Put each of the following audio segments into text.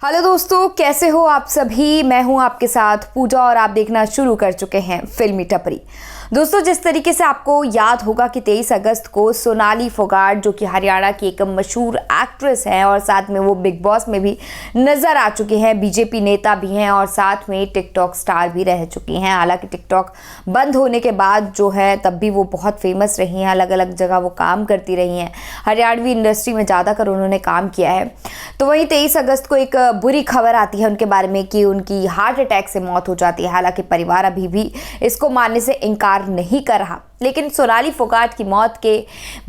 Hello दोस्तों, कैसे हो आप सभी। मैं हूं आपके साथ पूजा और आप देखना शुरू कर चुके हैं फिल्मी टपरी। दोस्तों, जिस तरीके से आपको याद होगा कि 23 अगस्त को सोनाली फोगाट, जो कि हरियाणा की एक मशहूर एक्ट्रेस हैं और साथ में वो बिग बॉस में भी नज़र आ चुकी हैं, बीजेपी नेता भी हैं और साथ में टिकटॉक स्टार भी रह चुकी हैं। हालांकि टिकटॉक बंद होने के बाद जो है तब भी वो बहुत फेमस रही हैं, अलग अलग जगह वो काम करती रही हैं, हरियाणवी इंडस्ट्री में ज़्यादातर उन्होंने काम किया है। तो वहीं 23 अगस्त को एक बुरी खबर आती है उनके बारे में कि उनकी हार्ट अटैक से मौत हो जाती है। हालांकि परिवार अभी भी इसको मानने से इनकार नहीं कर रहा, लेकिन सोनाली फोगाट की मौत के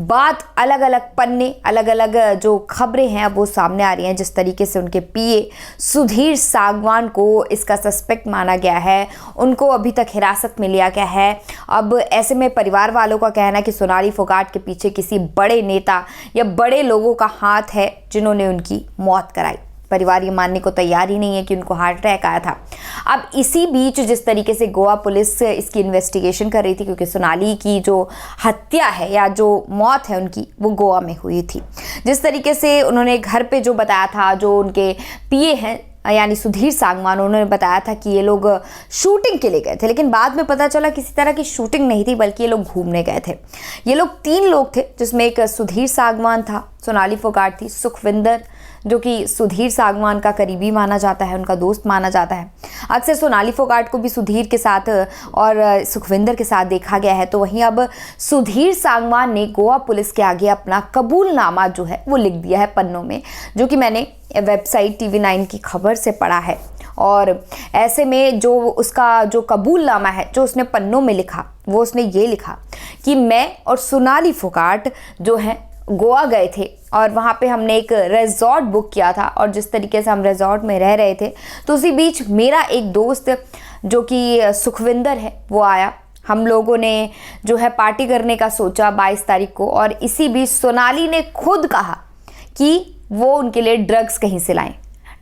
बाद अलग अलग पन्ने, अलग अलग जो खबरें हैं अब वो सामने आ रही हैं। जिस तरीके से उनके पीए सुधीर सांगवान को इसका सस्पेक्ट माना गया है, उनको अभी तक हिरासत में लिया गया है। अब ऐसे में परिवार वालों का कहना है कि सोनाली फोगाट के पीछे किसी बड़े नेता या बड़े लोगों का हाथ है जिन्होंने उनकी मौत कराई। परिवार ये मानने को तैयार ही नहीं है कि उनको हार्ट अटैक आया था। अब इसी बीच जिस तरीके से गोवा पुलिस इसकी इन्वेस्टिगेशन कर रही थी, क्योंकि सोनाली की जो हत्या है या जो मौत है उनकी, वो गोवा में हुई थी। जिस तरीके से उन्होंने घर पे जो बताया था, जो उनके पीए हैं यानी सुधीर सांगवान, उन्होंने बताया था कि ये लोग शूटिंग के लिए गए थे, लेकिन बाद में पता चला किसी तरह की शूटिंग नहीं थी, बल्कि ये लोग घूमने गए थे। ये लोग 3 लोग थे, जिसमें एक सुधीर सांगवान था, सोनाली फोगाट थी, सुखविंदर जो कि सुधीर सांगवान का करीबी माना जाता है, उनका दोस्त माना जाता है। अक्सर सोनाली फोगाट को भी सुधीर के साथ और सुखविंदर के साथ देखा गया है। तो वहीं अब सुधीर सांगवान ने गोवा पुलिस के आगे अपना कबूलनामा जो है वो लिख दिया है पन्नों में, जो कि मैंने वेबसाइट TV9 की खबर से पढ़ा है। और ऐसे में जो उसका जो कबूलनामा है, जो उसने पन्नों में लिखा, वो उसने ये लिखा कि मैं और सोनाली फोगाट जो है गोवा गए थे और वहाँ पे हमने एक रिजॉर्ट बुक किया था, और जिस तरीके से हम रिजॉर्ट में रह रहे थे तो उसी बीच मेरा एक दोस्त जो कि सुखविंदर है वो आया। हम लोगों ने जो है पार्टी करने का सोचा 22 तारीख को, और इसी बीच सोनाली ने खुद कहा कि वो उनके लिए ड्रग्स कहीं से लाएं।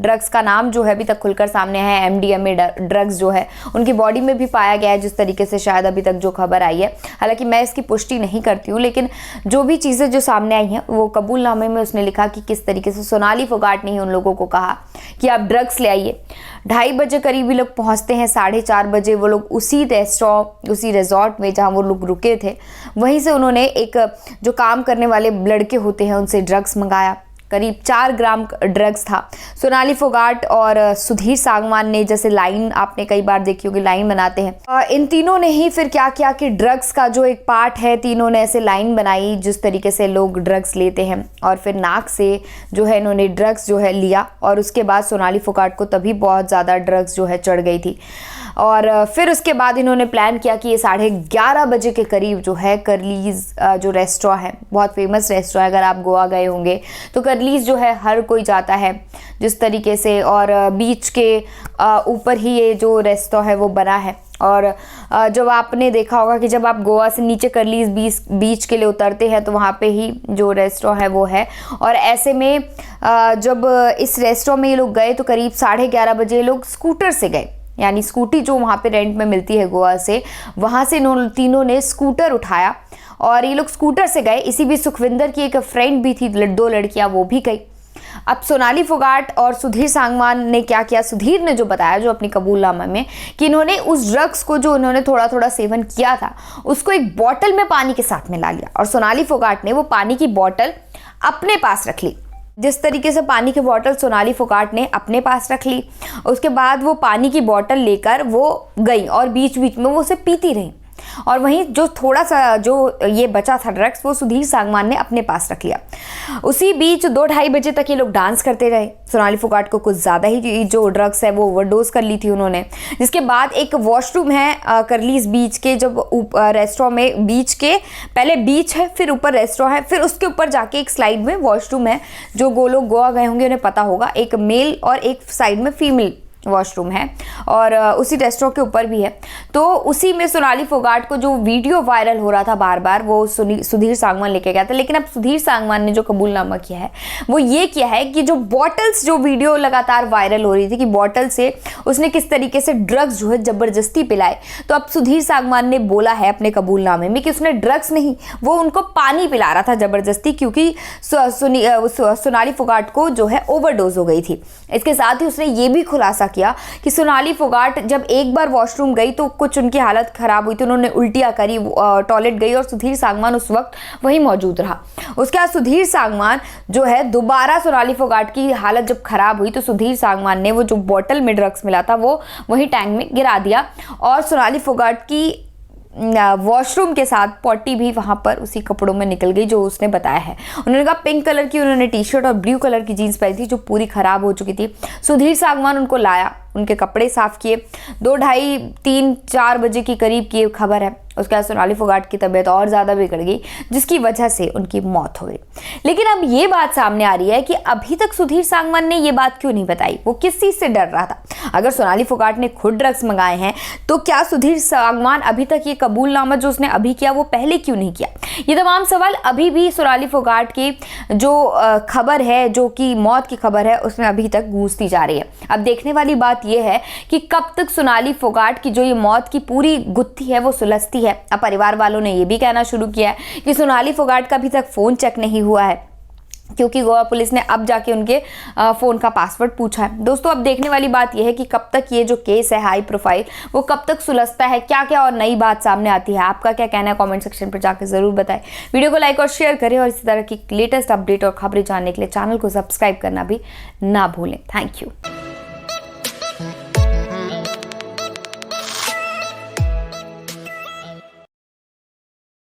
ड्रग्स का नाम जो है अभी तक खुलकर सामने है, MDMA ड्रग्स जो है उनकी बॉडी में भी पाया गया है, जिस तरीके से शायद अभी तक जो खबर आई है। हालांकि मैं इसकी पुष्टि नहीं करती हूँ, लेकिन जो भी चीज़ें जो सामने आई हैं वो कबूलनामे में उसने लिखा कि किस तरीके से सोनाली फोगाट ने ही उन लोगों को कहा कि आप ड्रग्स ले आइए। 2:30 बजे करीब ये लोग पहुँचते हैं, 4:30 बजे वो लोग उसी रेस्टोरेंट, उसी रिजॉर्ट में जहाँ वो लोग रुके थे, वहीं से उन्होंने एक जो काम करने वाले लड़के होते हैं उनसे ड्रग्स मंगाया। करीब 4 ग्राम ड्रग्स था। सोनाली फोगाट और सुधीर सांगवान ने, जैसे लाइन आपने कई बार देखी होगी, लाइन बनाते हैं, इन तीनों ने ही फिर क्या किया कि ड्रग्स का जो एक पार्ट है, तीनों ने ऐसे लाइन बनाई जिस तरीके से लोग ड्रग्स लेते हैं, और फिर नाक से जो है इन्होंने ड्रग्स जो है लिया। और उसके बाद सोनाली फोगाट को तभी बहुत ज़्यादा ड्रग्स जो है चढ़ गई थी। और फिर उसके बाद इन्होंने प्लान किया कि ये 11:30 बजे के करीब जो है करलीज जो रेस्टोरेंट है, बहुत फेमस रेस्टोरेंट, अगर आप गोवा गए होंगे तो करलीज जो है हर कोई जाता है जिस तरीके से, और बीच के ऊपर ही ये जो रेस्टोरेंट है वो बना है। और जब आपने देखा होगा कि जब आप गोवा से नीचे करलीज बीच के लिए उतरते हैं तो वहाँ पे ही जो रेस्टोरेंट है वो है। और ऐसे में जब इस रेस्टोरेंट में ये लोग गए तो करीब 11:30 बजे ये लोग स्कूटर से गए, यानी स्कूटी जो वहाँ पे रेंट में मिलती है गोवा से, वहाँ से तीनों ने स्कूटर उठाया और ये लोग स्कूटर से गए। इसी बीच सुखविंदर की एक फ्रेंड भी थी, 2 लड़कियाँ, वो भी गई। अब सोनाली फोगाट और सुधीर सांगवान ने क्या किया, सुधीर ने जो बताया जो अपनी कबूलनामा में, कि इन्होंने उस ड्रग्स को जो उन्होंने थोड़ा थोड़ा सेवन किया था उसको एक बॉटल में पानी के साथ में ला लिया, और सोनाली फोगाट ने वो पानी की बॉटल अपने पास रख ली। जिस तरीके से पानी की बोतल सोनाली फोगाट ने अपने पास रख ली, उसके बाद वो पानी की बोतल लेकर वो गई और बीच बीच में वो उसे पीती रही। और वहीं जो थोड़ा सा जो ये बचा था ड्रग्स, वो सुधीर सांगवान ने अपने पास रख लिया। उसी बीच 2-2:30 बजे तक ये लोग डांस करते रहे। सोनाली फोगाट को कुछ ज़्यादा ही जो ड्रग्स है वो ओवरडोज कर ली थी उन्होंने। जिसके बाद एक वॉशरूम है करलीज बीच के, जब रेस्टोरेंट में बीच के पहले बीच है, फिर ऊपर रेस्टोरेंट है, फिर उसके ऊपर जाके एक स्लाइड में वॉशरूम है। जो लोग गोवा गए होंगे उन्हें पता होगा, एक मेल और एक साइड में फीमेल वॉशरूम है और उसी रेस्टोरेंट के ऊपर भी है। तो उसी में सोनाली फोगाट को जो वीडियो वायरल हो रहा था बार बार, वो सुधीर सांगवान लेके गया था। लेकिन अब सुधीर सांगवान ने जो कबूलनामा किया है वो ये किया है कि जो बॉटल्स, जो वीडियो लगातार वायरल हो रही थी कि बॉटल से उसने किस तरीके से ड्रग्स जो है जबरदस्ती पिलाए, तो अब सुधीर सांगवान ने बोला है अपने कबूलनामे में कि उसने ड्रग्स नहीं, वो उनको पानी पिला रहा था जबरदस्ती, क्योंकि सोनाली फोगाट को जो है ओवरडोज हो गई थी। इसके साथ ही उसने ये भी खुलासा किया कि सोनाली फोगाट जब एक बार वॉशरूम गई तो कुछ उनकी हालत खराब हुई, तो उन्होंने उल्टियाँ करी, टॉयलेट गई और सुधीर सांगवान उस वक्त वहीं मौजूद रहा। उसके बाद सुधीर सांगवान जो है दोबारा सोनाली फोगाट की हालत जब खराब हुई तो सुधीर सांगवान ने वो जो बोतल में ड्रग्स मिला था वो वहीं टैंक में गिरा दिया और सोनाली फोगाट की वॉशरूम के साथ पॉटी भी वहां पर उसी कपड़ों में निकल गई जो उसने बताया है। उन्होंने कहा पिंक कलर की उन्होंने टी शर्ट और ब्लू कलर की जीन्स पहनी थी जो पूरी खराब हो चुकी थी। सुधीर सांगवान उनको लाया, उनके कपड़े साफ किए, 2, ढाई, 3, 4 बजे के करीब की खबर है। उसके बाद सोनाली फोगाट की तबीयत और ज़्यादा बिगड़ गई जिसकी वजह से उनकी मौत हो गई। लेकिन अब ये बात सामने आ रही है कि अभी तक सुधीर सांगवान ने ये बात क्यों नहीं बताई, वो किस चीज़ से डर रहा था। अगर सोनाली फोगाट ने खुद ड्रग्स मंगाए हैं तो क्या सुधीर सांगवान अभी तक ये कबूलनामा जो उसने अभी किया वो पहले क्यों नहीं किया? ये तमाम सवाल अभी भी सोनाली फोगाट की जो खबर है, जो कि मौत की खबर है, उसमें अभी तक गूंजती जा रही है। अब देखने वाली बात यह है कि कब तक सोनाली फोगाट की जो ये मौत की पूरी गुत्थी है वो सुलझती है। अब परिवार वालों ने ये भी कहना शुरू किया है कि सोनाली फोगाट का अभी तक फोन चेक नहीं हुआ है, क्योंकि गोवा पुलिस ने अब जाके उनके फ़ोन का पासवर्ड पूछा है। दोस्तों अब देखने वाली बात यह है कि कब तक ये जो केस है हाई प्रोफाइल वो कब तक सुलझता है, क्या क्या और नई बात सामने आती है। आपका क्या कहना है कमेंट सेक्शन पर जाकर ज़रूर बताएं। वीडियो को लाइक और शेयर करें और इसी तरह की लेटेस्ट अपडेट और खबरें जानने के लिए चैनल को सब्सक्राइब करना भी ना भूलें। Thank you.